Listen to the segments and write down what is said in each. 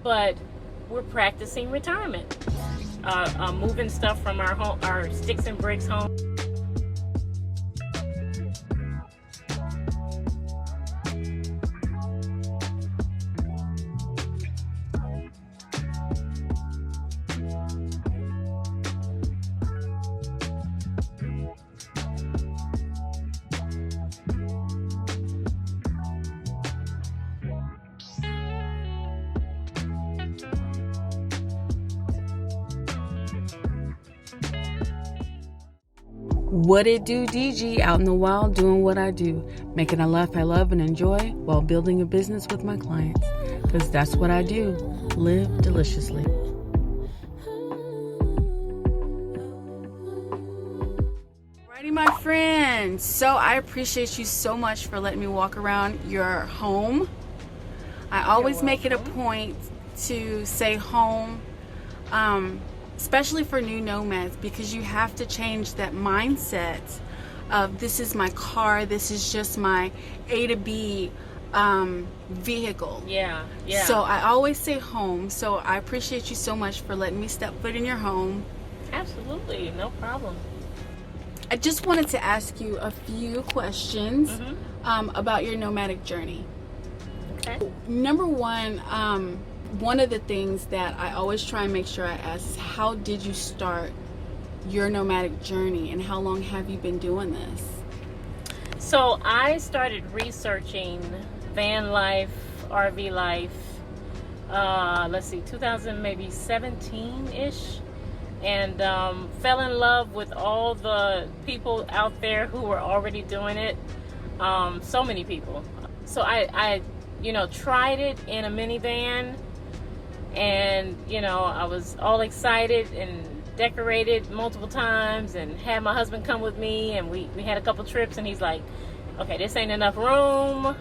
but we're practicing retirement. Moving stuff from our home, our sticks and bricks home. What it do, DG, out in the wild doing what I do, making a life I love and enjoy while building a business with my clients. Because that's what I do, live deliciously. Alrighty, my friends, so I appreciate you so much for letting me walk around your home. I always make it a point to say home, especially for new nomads, because you have to change that mindset of this is my car, this is just my A to B vehicle. Yeah. So I always say home. So I appreciate you so much for letting me step foot in your home. Absolutely, no problem. I just wanted to ask you a few questions about your nomadic journey. Okay. Number one of the things that I always try and make sure I ask is, how did you start your nomadic journey and how long have you been doing this? So I started researching van life, RV life, let's see, 2017-ish, and fell in love with all the people out there who were already doing it. So many people. So I tried it in a minivan. And, I was all excited and decorated multiple times and had my husband come with me, and we had a couple trips, and he's like, okay, this ain't enough room.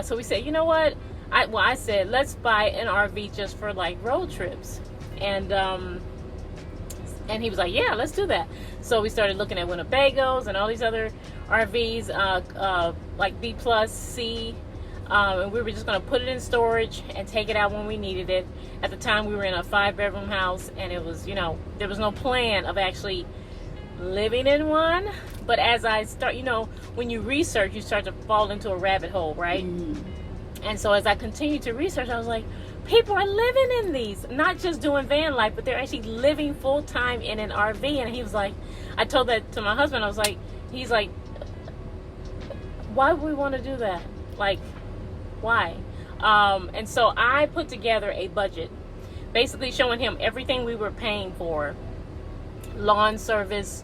So we said, you know what? I said, let's buy an RV just for like road trips. And he was like, yeah, let's do that. So we started looking at Winnebagos and all these other RVs, like B+, C. And we were just going to put it in storage and take it out when we needed it. At the time, we were in a 5-bedroom house, and it was, there was no plan of actually living in one. But as I start, when you research, you start to fall into a rabbit hole, right? And so as I continued to research, I was like, people are living in these, not just doing van life, but they're actually living full time in an RV. And he was like, I told that to my husband. I was like, he's like, why would we want to do that? Like, why? And so I put together a budget, basically showing him everything we were paying for, lawn service,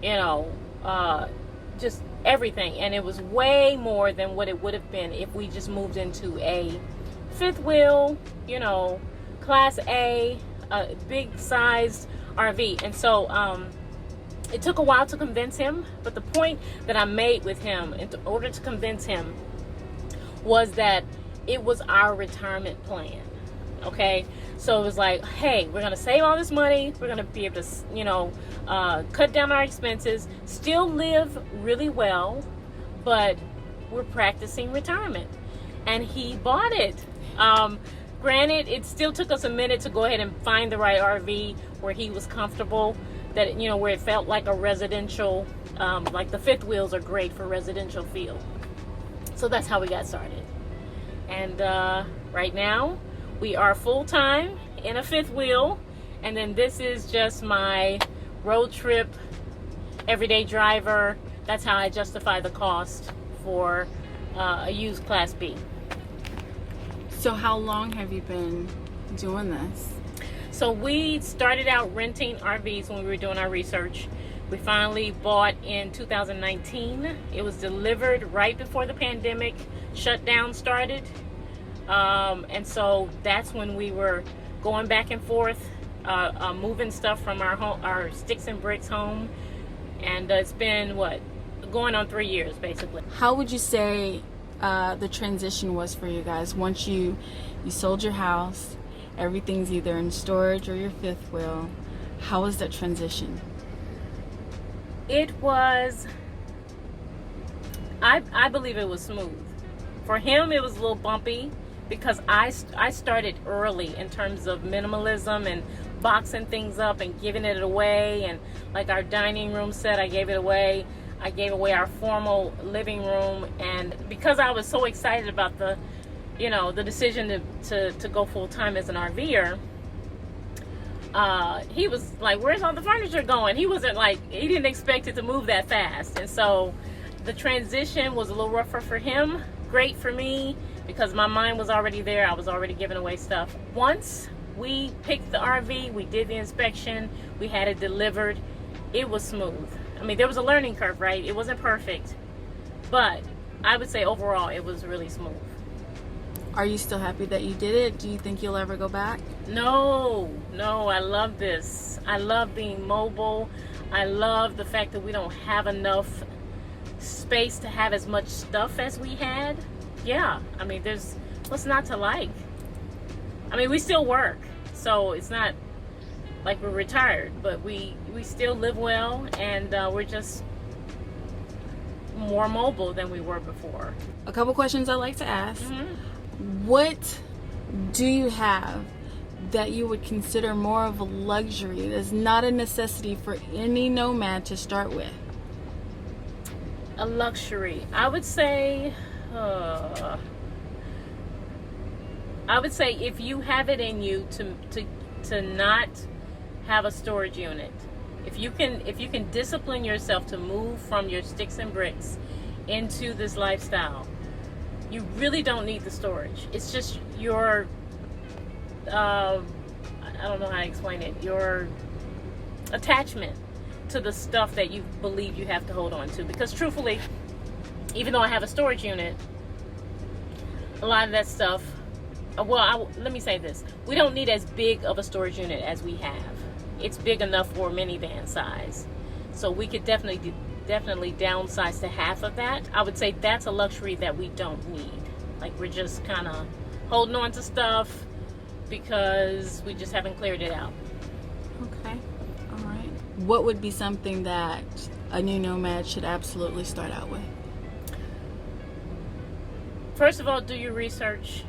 just everything. And it was way more than what it would have been if we just moved into a fifth wheel, class A, big sized RV. And so it took a while to convince him, but the point that I made with him in order to convince him was that it was our retirement plan. Okay, so it was like, hey, we're gonna save all this money, we're gonna be able to cut down our expenses, still live really well, but we're practicing retirement. And he bought it. Granted, it still took us a minute to go ahead and find the right RV where he was comfortable, that where it felt like a residential, like the fifth wheels are great for residential feel. So that's how we got started. And right now we are full-time in a fifth wheel, and then this is just my road trip everyday driver. That's how I justify the cost for a used Class B. So how long have you been doing this? So we started out renting RVs when we were doing our research. We finally bought in 2019. It was delivered right before the pandemic shutdown started. And so that's when we were going back and forth, moving stuff from our sticks and bricks home. And it's been, going on 3 years, basically. How would you say the transition was for you guys once you sold your house, everything's either in storage or your fifth wheel? How was that transition? It was, I believe it was smooth. For him, it was a little bumpy because I started early in terms of minimalism and boxing things up and giving it away. And like our dining room set, I gave it away. I gave away our formal living room. And because I was so excited about the decision to go full-time as an RVer, he was like, where's all the furniture going? He didn't expect it to move that fast. And so the transition was a little rougher for him, great for me, because my mind was already there. I was already giving away stuff. Once we picked the RV, we did the inspection, we had it delivered, it was smooth. I mean, there was a learning curve, right? It wasn't perfect, but I would say overall it was really smooth. Are you still happy that you did it? Do you think you'll ever go back? No, I love this. I love being mobile. I love the fact that we don't have enough space to have as much stuff as we had. Yeah, I mean, there's what's not to like. I mean, we still work, so it's not like we're retired, but we still live well, and we're just more mobile than we were before. A couple questions I'd like to ask. Mm-hmm. What do you have that you would consider more of a luxury that's not a necessity for any nomad to start with? A luxury, I would say if you have it in you to not have a storage unit, if you can discipline yourself to move from your sticks and bricks into this lifestyle, you really don't need the storage. It's just your I don't know how to explain it, your attachment to the stuff that you believe you have to hold on to. Because truthfully, even though I have a storage unit, a lot of that stuff, let me say this, we don't need as big of a storage unit as we have. It's big enough for minivan size, so we could definitely downsize to half of that. I would say that's a luxury that we don't need. Like, we're just kind of holding on to stuff because we just haven't cleared it out. Okay, all right. What would be something that a new nomad should absolutely start out with? First of all, do your research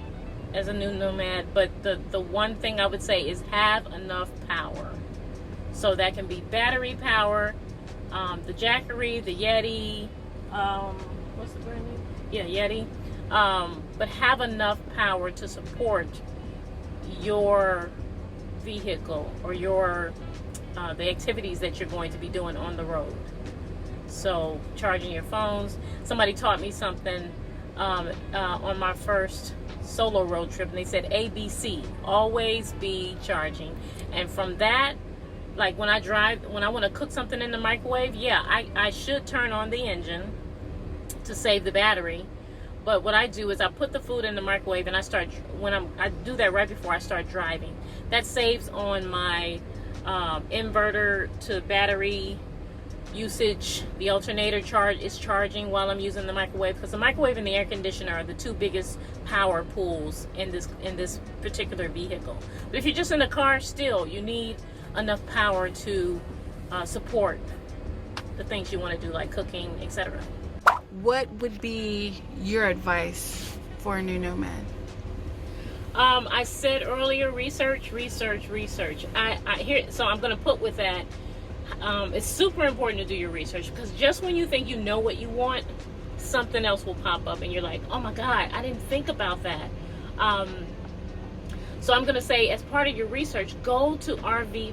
as a new nomad, but the one thing I would say is have enough power. So that can be battery power, the Jackery, the Yeti, what's the brand name? Yeah, Yeti. But have enough power to support your vehicle or your the activities that you're going to be doing on the road. So charging your phones. Somebody taught me something on my first solo road trip, and they said ABC, always be charging. And from that, like when I want to cook something in the microwave, yeah, I should turn on the engine to save the battery. But what I do is I put the food in the microwave, and I do that right before I start driving. That saves on my inverter to battery usage. The alternator is charging while I'm using the microwave, because the microwave and the air conditioner are the two biggest power pools in this particular vehicle. But if you're just in a car, still you need enough power to support the things you want to do, like cooking, etc. What would be your advice for a new nomad? I said earlier, research. So I'm going to put with that, it's super important to do your research, because just when you think you know what you want, something else will pop up and you're like, oh my God, I didn't think about that. So I'm going to say, as part of your research, go to RV,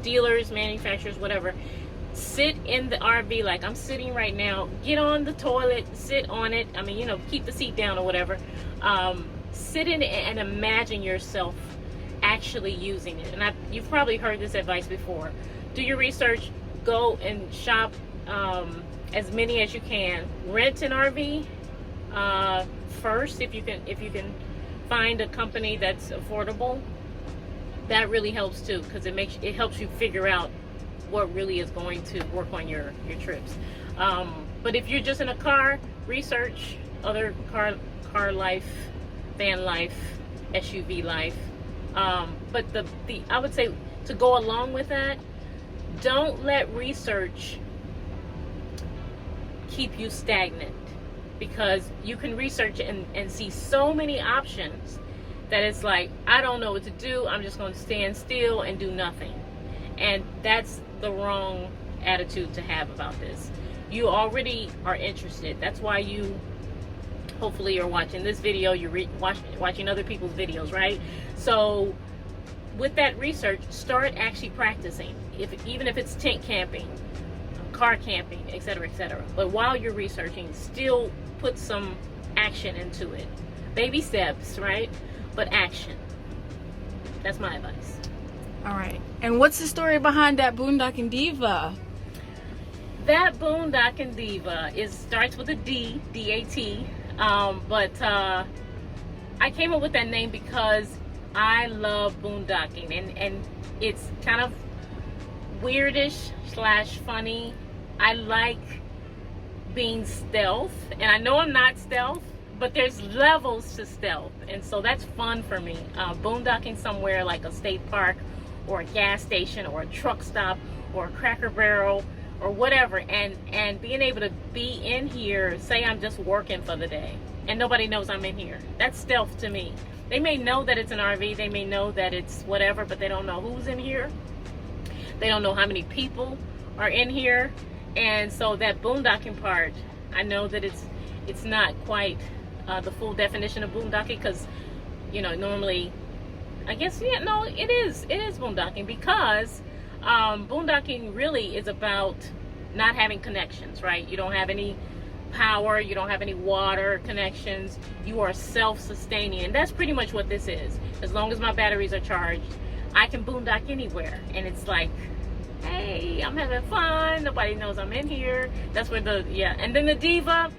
dealers, manufacturers, whatever. Sit in the RV like I'm sitting right now. Get on the toilet, sit on it. I mean, keep the seat down or whatever. Sit in it and imagine yourself actually using it. And you've probably heard this advice before. Do your research. Go and shop as many as you can. Rent an RV first if you can find a company that's affordable. That really helps too, because it helps you figure out what really is going to work on your trips. But if you're just in a car, research other car life, van life, SUV life. But I would say, to go along with that, don't let research keep you stagnant. because you can research and see so many options that it's like, I don't know what to do. I'm just going to stand still and do nothing. And that's the wrong attitude to have about this. You already are interested. That's why you hopefully are watching this video. You're watching other people's videos, right? So with that research, start actually practicing. Even if it's tent camping, car camping, etc., etc. But while you're researching, still put some action into it. Baby steps, right? But action. That's my advice. All right. And what's the story behind that Boondocking Diva? That Boondocking Diva starts with a D, D-A-T. But I came up with that name because I love boondocking, and it's kind of weirdish / funny. I like being stealth, and I know I'm not stealth, but there's levels to stealth, and so that's fun for me. Boondocking somewhere like a state park or a gas station or a truck stop or a Cracker Barrel or whatever, and being able to be in here, say I'm just working for the day and nobody knows I'm in here. That's stealth to me. They may know that it's an RV, they may know that it's whatever, but they don't know who's in here. They don't know how many people are in here. And so that boondocking part, I know that it's not quite the full definition of boondocking, because, you know, normally, I guess, yeah, no, it is boondocking, because boondocking really is about not having connections, right? You don't have any power, you don't have any water connections, you are self-sustaining, and that's pretty much what this is. As long as my batteries are charged, I can boondock anywhere, and it's like, hey, I'm having fun, nobody knows I'm in here. That's where and then the diva,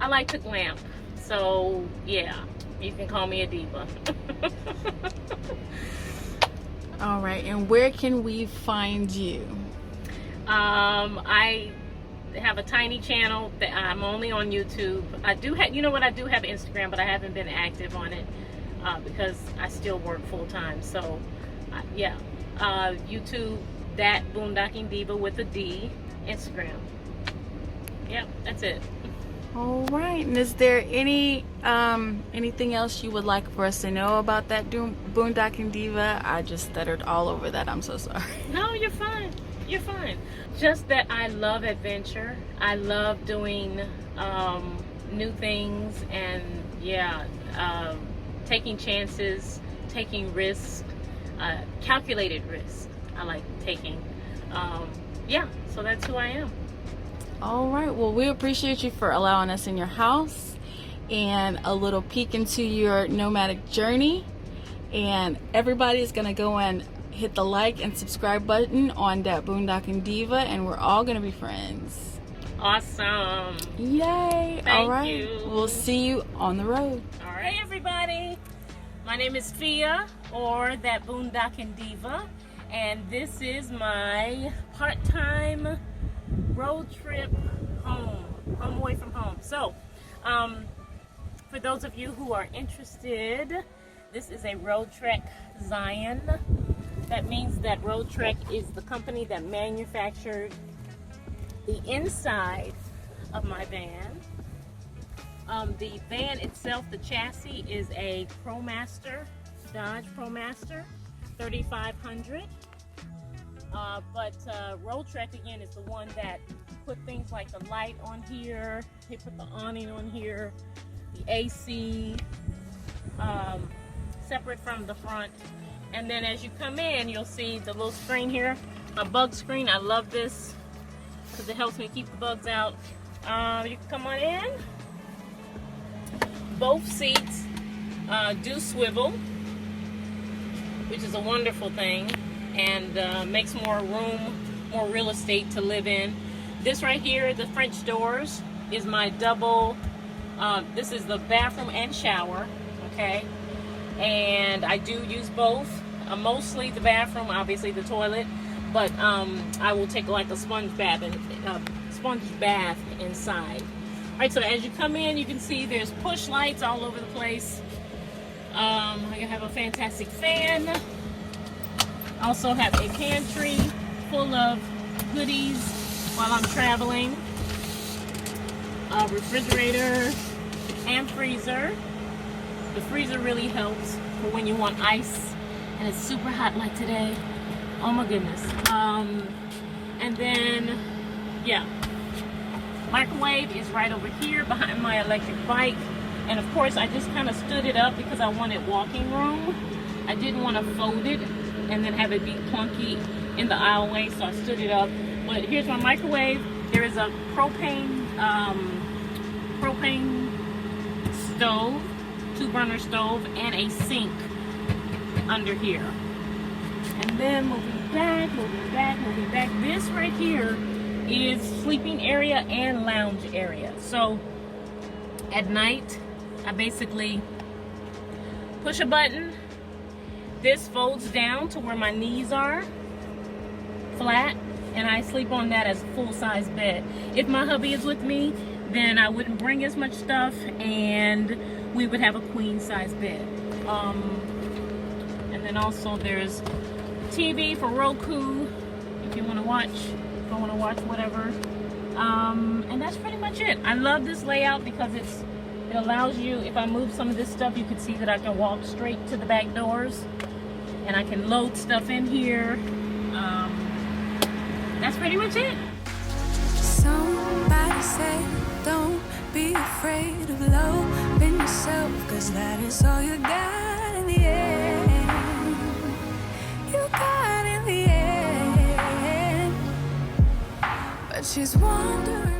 I like to glamp, so yeah, you can call me a diva. All right, and where can we find you? I have a tiny channel that I'm only on YouTube. I do have, you know what, I do have Instagram, but I haven't been active on it because I still work full time. So yeah, YouTube, DatBoondocking Diva with a D, Instagram. Yep, that's it. All right, and is there anything else you would like for us to know about that Boondocking Diva? I just stuttered all over that. I'm so sorry. No, you're fine. You're fine. Just that I love adventure. I love doing new things, and yeah, taking chances, taking risks, calculated risks. I like taking. Yeah, so that's who I am. All right, well, we appreciate you for allowing us in your house and a little peek into your nomadic journey. And everybody is going to go and hit the like and subscribe button on that Boondocking Diva, and we're all going to be friends. Awesome. Yay. Thank all right, you. We'll see you on the road. All right, hey everybody. My name is Fia, or that Boondocking Diva, and this is my part-time road trip home away from home. So for those of you who are interested, this is a Road Trek Zion. That means that Road Trek is the company that manufactured the inside of my van. The van itself, the chassis, is a ProMaster, Dodge ProMaster 3500. But Road Trek, again, is the one that put things like the light on here, they put the awning on here, the AC, separate from the front. And then as you come in, you'll see the little screen here, a bug screen. I love this because it helps me keep the bugs out. You can come on in. Both seats do swivel, which is a wonderful thing, and makes more room, more real estate to live in. This right here, the French doors, is my double, this is the bathroom and shower, okay? And I do use both, mostly the bathroom, obviously the toilet, but I will take like a sponge bath inside. All right, so as you come in, you can see there's push lights all over the place. I have a fantastic fan. Also have a pantry full of goodies while I'm traveling. refrigerator and freezer. The freezer really helps for when you want ice and it's super hot like today. Oh my goodness. And then, yeah, microwave is right over here behind my electric bike. And of course, I just kind of stood it up because I wanted walking room. I didn't want to fold it and then have it be clunky in the aisleway, so I stood it up. But here's my microwave. There is a propane stove, 2-burner stove, and a sink under here. And then moving back. This right here is sleeping area and lounge area. So at night, I basically push a button. This folds down to where my knees are, flat, and I sleep on that as a full-size bed. If my hubby is with me, then I wouldn't bring as much stuff, and we would have a queen-size bed. And then also there's TV for Roku, if you want to watch, whatever. And that's pretty much it. I love this layout because it allows you, if I move some of this stuff, you can see that I can walk straight to the back doors, and I can load stuff in here. That's pretty much it. Somebody said, don't be afraid of loving yourself, 'cause that is all you got in the end. You got in the end. But she's wondering